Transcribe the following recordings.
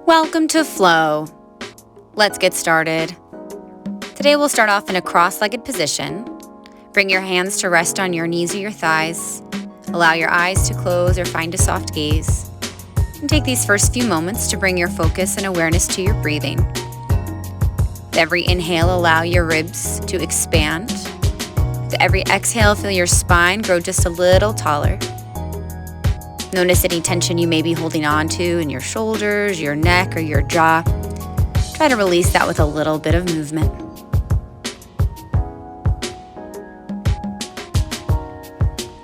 Welcome to Flow. Let's get started. Today we'll start off in a cross-legged position. Bring your hands to rest on your knees or your thighs. Allow your eyes to close or find a soft gaze. And take these first few moments to bring your focus and awareness to your breathing. With every inhale, allow your ribs to expand. With every exhale, feel your spine grow just a little taller. Notice any tension you may be holding on to in your shoulders, your neck, or your jaw. Try to release that with a little bit of movement.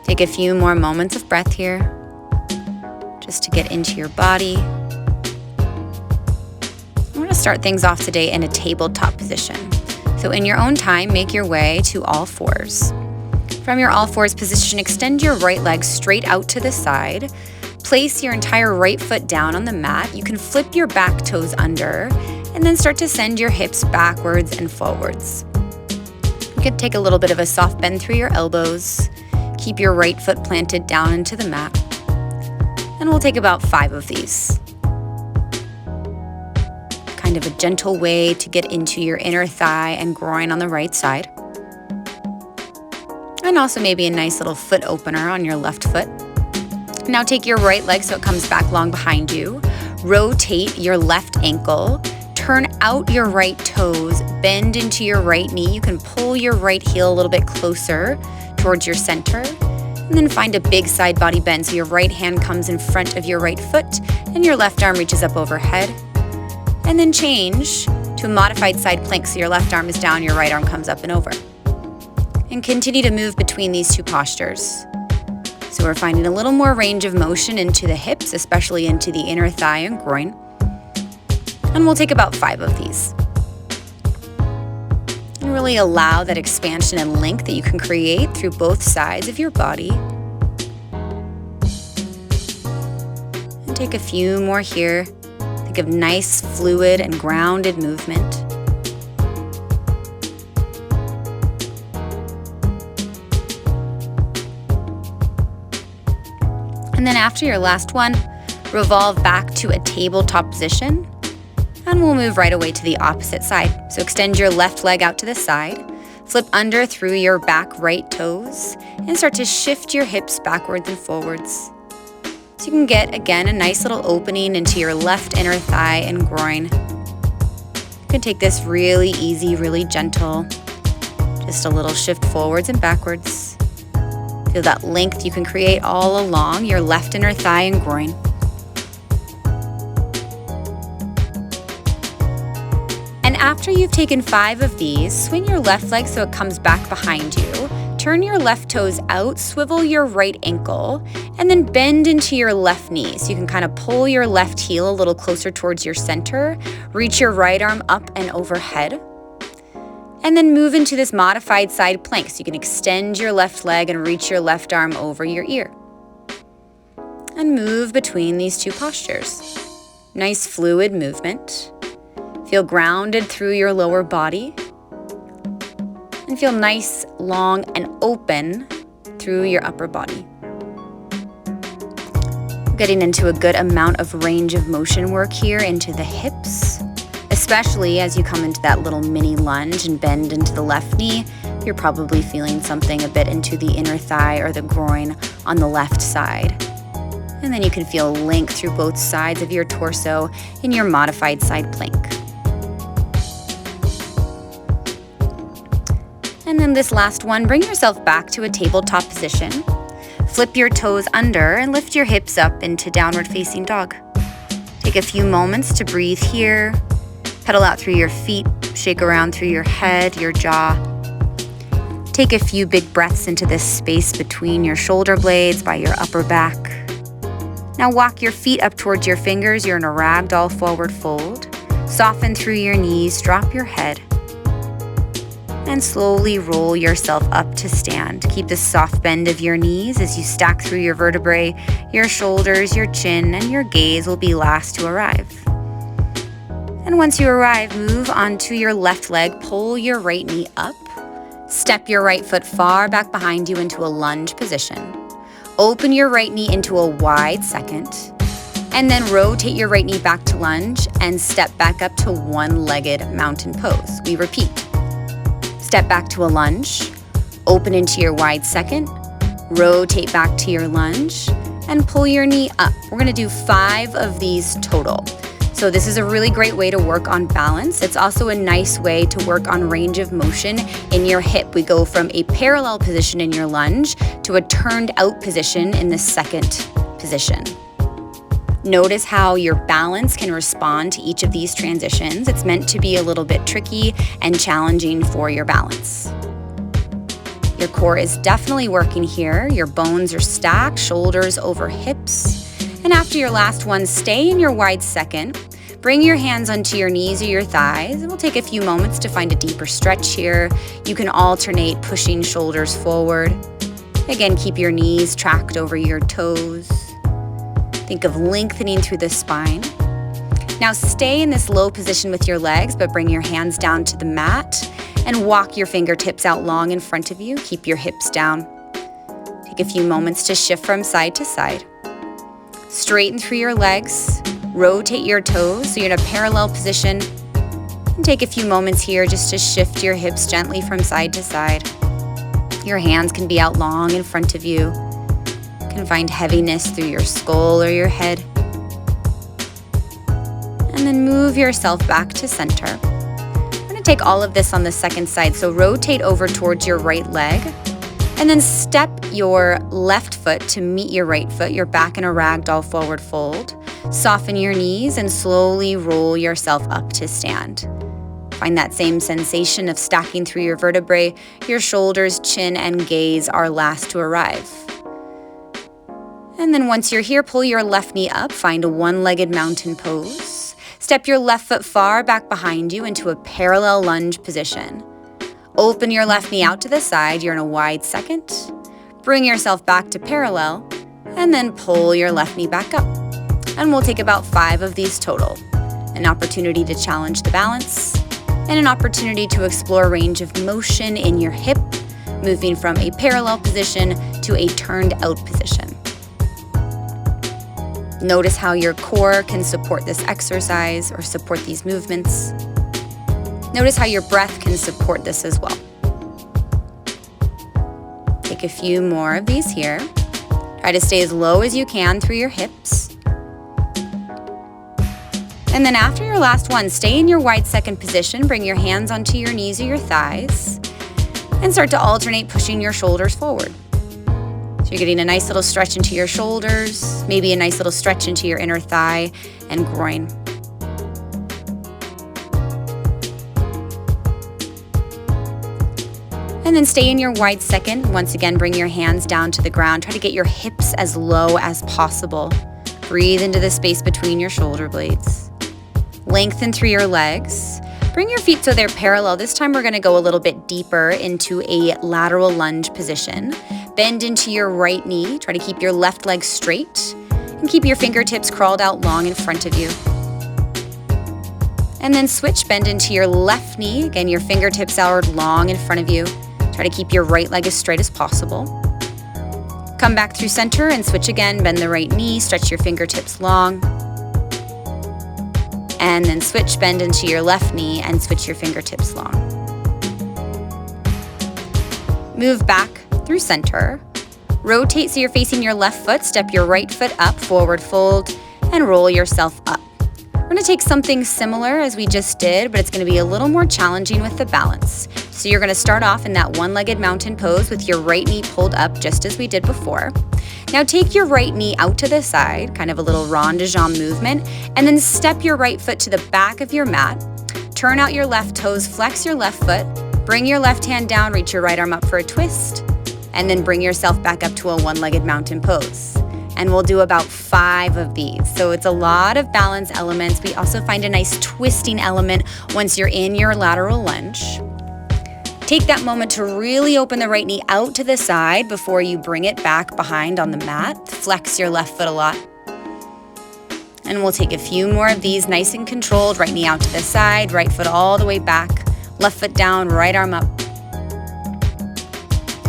Take a few more moments of breath here, just to get into your body. I'm going to start things off today in a tabletop position. So in your own time, make your way to all fours. From your all fours position, extend your right leg straight out to the side. Place your entire right foot down on the mat. You can flip your back toes under and then start to send your hips backwards and forwards. You can take a little bit of a soft bend through your elbows. Keep your right foot planted down into the mat. And we'll take about 5 of these. Kind of a gentle way to get into your inner thigh and groin on the right side. And also maybe a nice little foot opener on your left foot. Now take your right leg so it comes back long behind you. Rotate your left ankle. Turn out your right toes. Bend into your right knee. You can pull your right heel a little bit closer towards your center. And then find a big side body bend so your right hand comes in front of your right foot and your left arm reaches up overhead. And then change to a modified side plank so your left arm is down, your right arm comes up and over. And continue to move between these two postures. So we're finding a little more range of motion into the hips, especially into the inner thigh and groin. And we'll take about 5 of these. And really allow that expansion and length that you can create through both sides of your body. And take a few more here. Think of nice, fluid, and grounded movement. And then after your last one, revolve back to a tabletop position, and we'll move right away to the opposite side. So extend your left leg out to the side, flip under through your back right toes, and start to shift your hips backwards and forwards. So you can get, again, a nice little opening into your left inner thigh and groin. You can take this really easy, really gentle, just a little shift forwards and backwards. Feel that length you can create all along your left inner thigh and groin. And after you've taken 5 of these, swing your left leg so it comes back behind you. Turn your left toes out, swivel your right ankle, and then bend into your left knee. So you can kind of pull your left heel a little closer towards your center. Reach your right arm up and overhead. And then move into this modified side plank. So you can extend your left leg and reach your left arm over your ear. And move between these two postures. Nice fluid movement. Feel grounded through your lower body. And feel nice, long, and open through your upper body. Getting into a good amount of range of motion work here into the hips. Especially as you come into that little mini lunge and bend into the left knee, you're probably feeling something a bit into the inner thigh or the groin on the left side. And then you can feel length through both sides of your torso in your modified side plank. And then this last one, bring yourself back to a tabletop position. Flip your toes under and lift your hips up into downward facing dog. Take a few moments to breathe here. Pedal out through your feet, shake around through your head, your jaw. Take a few big breaths into this space between your shoulder blades by your upper back. Now walk your feet up towards your fingers. You're in a ragdoll forward fold. Soften through your knees, drop your head. And slowly roll yourself up to stand. Keep the soft bend of your knees as you stack through your vertebrae, your shoulders, your chin, and your gaze will be last to arrive. And once you arrive, move onto your left leg, pull your right knee up, step your right foot far back behind you into a lunge position. Open your right knee into a wide second. And then rotate your right knee back to lunge and step back up to one-legged mountain pose. We repeat. Step back to a lunge, open into your wide second, rotate back to your lunge, and pull your knee up. We're gonna do 5 of these total. So this is a really great way to work on balance. It's also a nice way to work on range of motion in your hip. We go from a parallel position in your lunge to a turned out position in the second position. Notice how your balance can respond to each of these transitions. It's meant to be a little bit tricky and challenging for your balance. Your core is definitely working here. Your bones are stacked, shoulders over hips. And after your last one, stay in your wide second. Bring your hands onto your knees or your thighs. It will take a few moments to find a deeper stretch here. You can alternate pushing shoulders forward. Again, keep your knees tracked over your toes. Think of lengthening through the spine. Now stay in this low position with your legs, but bring your hands down to the mat and walk your fingertips out long in front of you. Keep your hips down. Take a few moments to shift from side to side. Straighten through your legs, rotate your toes so you're in a parallel position. And take a few moments here just to shift your hips gently from side to side. Your hands can be out long in front of you. You can find heaviness through your skull or your head. And then move yourself back to center. We're gonna take all of this on the second side. So rotate over towards your right leg and then step your left foot to meet your right foot. You're back in a ragdoll forward fold. Soften your knees and slowly roll yourself up to stand. Find that same sensation of stacking through your vertebrae. Your shoulders, chin, and gaze are last to arrive. And then once you're here, pull your left knee up, find a one-legged mountain pose. Step your left foot far back behind you into a parallel lunge position. Open your left knee out to the side, you're in a wide second. Bring yourself back to parallel, and then pull your left knee back up. And we'll take about 5 of these total. An opportunity to challenge the balance, and an opportunity to explore range of motion in your hip, moving from a parallel position to a turned out position. Notice how your core can support this exercise or support these movements. Notice how your breath can support this as well. Take a few more of these here. Try to stay as low as you can through your hips. And then after your last one, stay in your wide second position. Bring your hands onto your knees or your thighs and start to alternate pushing your shoulders forward. So you're getting a nice little stretch into your shoulders, maybe a nice little stretch into your inner thigh and groin. And then stay in your wide second. Once again, bring your hands down to the ground. Try to get your hips as low as possible. Breathe into the space between your shoulder blades. Lengthen through your legs. Bring your feet so they're parallel. This time we're gonna go a little bit deeper into a lateral lunge position. Bend into your right knee. Try to keep your left leg straight and keep your fingertips crawled out long in front of you. And then switch, bend into your left knee. Again, your fingertips out long in front of you. Try to keep your right leg as straight as possible. Come back through center and switch again. Bend the right knee, stretch your fingertips long. And then switch, bend into your left knee and switch your fingertips long. Move back through center. Rotate so you're facing your left foot. Step your right foot up, forward fold, and roll yourself up. We're gonna take something similar as we just did, but it's gonna be a little more challenging with the balance. So you're gonna start off in that one-legged mountain pose with your right knee pulled up just as we did before. Now take your right knee out to the side, kind of a little rond de jambe movement, and then step your right foot to the back of your mat. Turn out your left toes, flex your left foot, bring your left hand down, reach your right arm up for a twist, and then bring yourself back up to a one-legged mountain pose. And we'll do about 5 of these. So it's a lot of balance elements. We also find a nice twisting element once you're in your lateral lunge. Take that moment to really open the right knee out to the side before you bring it back behind on the mat. Flex your left foot a lot. And we'll take a few more of these nice and controlled. Right knee out to the side, right foot all the way back, left foot down, right arm up.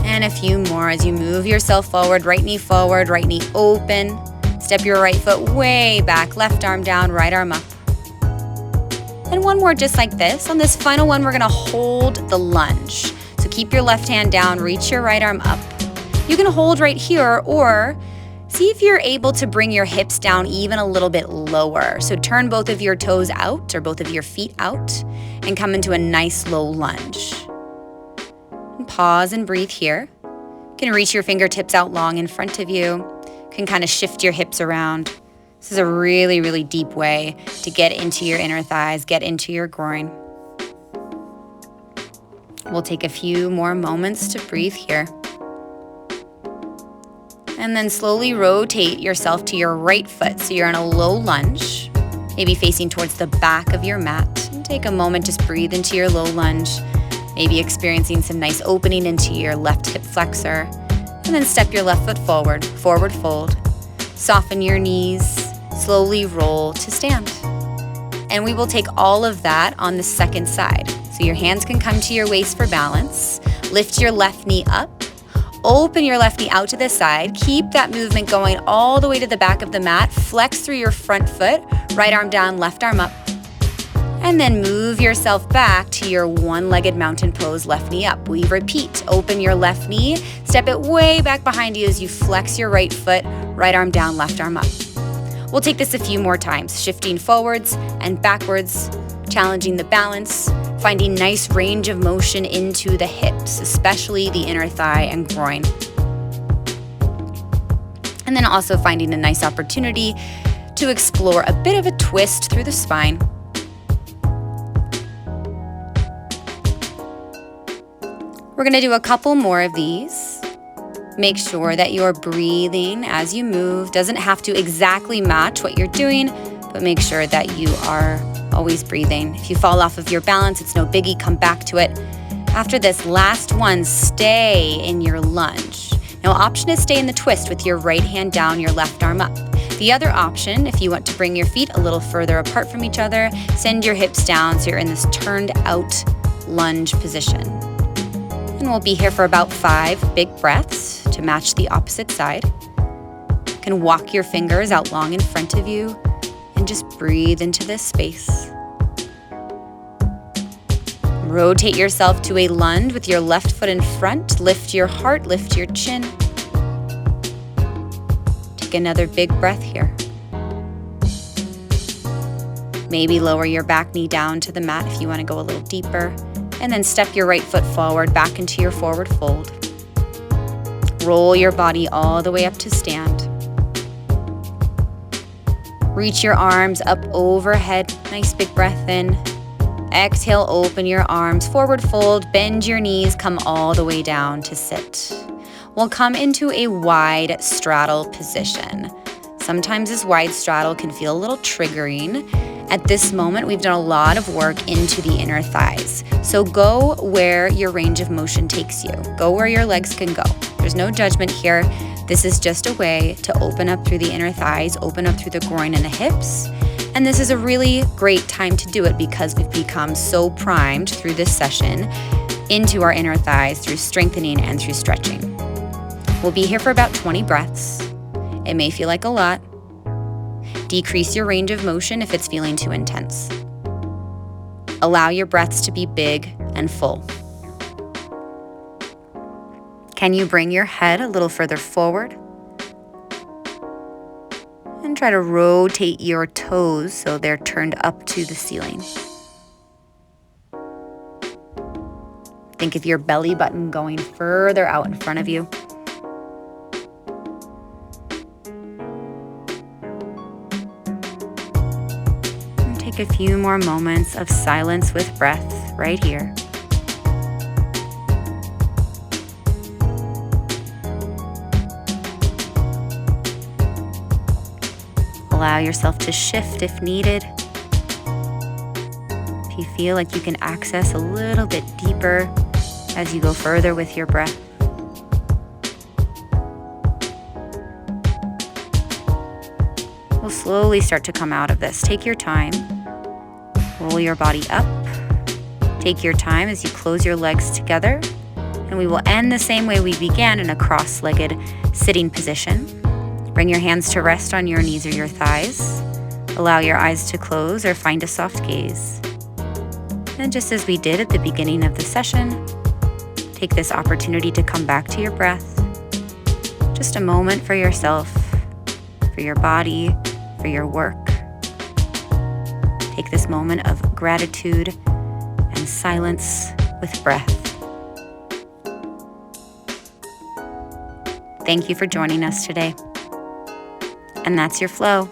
And a few more as you move yourself forward, right knee open. Step your right foot way back, left arm down, right arm up. And one more just like this. On this final one, we're gonna hold the lunge. So keep your left hand down, reach your right arm up. You can hold right here, or see if you're able to bring your hips down even a little bit lower. So turn both of your toes out, or both of your feet out, and come into a nice low lunge. And pause and breathe here. You can reach your fingertips out long in front of you. You can kind of shift your hips around. This is a really, really deep way to get into your inner thighs, get into your groin. We'll take a few more moments to breathe here. And then slowly rotate yourself to your right foot. So you're in a low lunge, maybe facing towards the back of your mat. And take a moment, just breathe into your low lunge, maybe experiencing some nice opening into your left hip flexor. And then step your left foot forward, forward fold. Soften your knees, slowly roll to stand. And we will take all of that on the second side. So your hands can come to your waist for balance. Lift your left knee up. Open your left knee out to the side. Keep that movement going all the way to the back of the mat. Flex through your front foot. Right arm down, left arm up. And then move yourself back to your one-legged mountain pose, left knee up. We repeat. Open your left knee. Step it way back behind you as you flex your right foot. Right arm down, left arm up. We'll take this a few more times, shifting forwards and backwards, challenging the balance, finding nice range of motion into the hips, especially the inner thigh and groin. And then also finding a nice opportunity to explore a bit of a twist through the spine. We're gonna do a couple more of these. Make sure that you're breathing as you move. Doesn't have to exactly match what you're doing, but make sure that you are always breathing. If you fall off of your balance, it's no biggie, come back to it. After this last one, stay in your lunge. Now, option is stay in the twist with your right hand down, your left arm up. The other option, if you want to bring your feet a little further apart from each other, send your hips down so you're in this turned out lunge position. And we'll be here for about 5 big breaths to match the opposite side. You can walk your fingers out long in front of you and just breathe into this space. Rotate yourself to a lunge with your left foot in front. Lift your heart, lift your chin. Take another big breath here. Maybe lower your back knee down to the mat if you want to go a little deeper. And then step your right foot forward, back into your forward fold. Roll your body all the way up to stand. Reach your arms up overhead. Nice big breath in. Exhale, open your arms, forward fold, bend your knees, come all the way down to sit. We'll come into a wide straddle position. Sometimes this wide straddle can feel a little triggering. At this moment, we've done a lot of work into the inner thighs. So go where your range of motion takes you. Go where your legs can go. There's no judgment here. This is just a way to open up through the inner thighs, open up through the groin and the hips. And this is a really great time to do it because we've become so primed through this session into our inner thighs through strengthening and through stretching. We'll be here for about 20 breaths. It may feel like a lot. Decrease your range of motion if it's feeling too intense. Allow your breaths to be big and full. Can you bring your head a little further forward? And try to rotate your toes so they're turned up to the ceiling. Think of your belly button going further out in front of you. And take a few more moments of silence with breath right here. Allow yourself to shift if needed. If you feel like you can access a little bit deeper as you go further with your breath. We'll slowly start to come out of this. Take your time. Roll your body up. Take your time as you close your legs together. And we will end the same way we began in a cross-legged sitting position. Bring your hands to rest on your knees or your thighs. Allow your eyes to close or find a soft gaze. And just as we did at the beginning of the session, take this opportunity to come back to your breath. Just a moment for yourself, for your body, for your work. Take this moment of gratitude and silence with breath. Thank you for joining us today. And that's your flow.